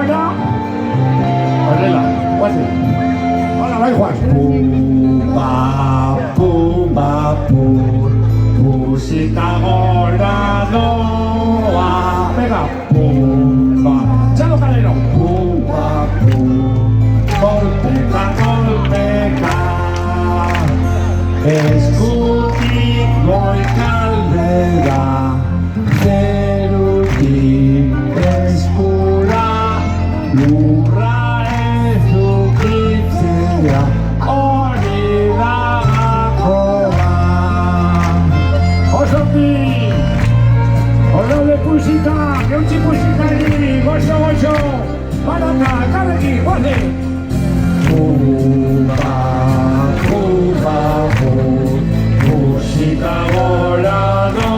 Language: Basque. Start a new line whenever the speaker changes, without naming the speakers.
呀，
我这了，我是。
好了，来换。
布巴布巴布，布西达我拉罗啊，
那个
布巴，
这个看那种。
布巴布，golpega, escuti voi calderà, veruti escura, l'ura e giustizia, ogni la ancora.
好兄弟，我说的不是他，有气不是他的，我说，把他干了你，我的。
Puba, puba, puba, pushita ora no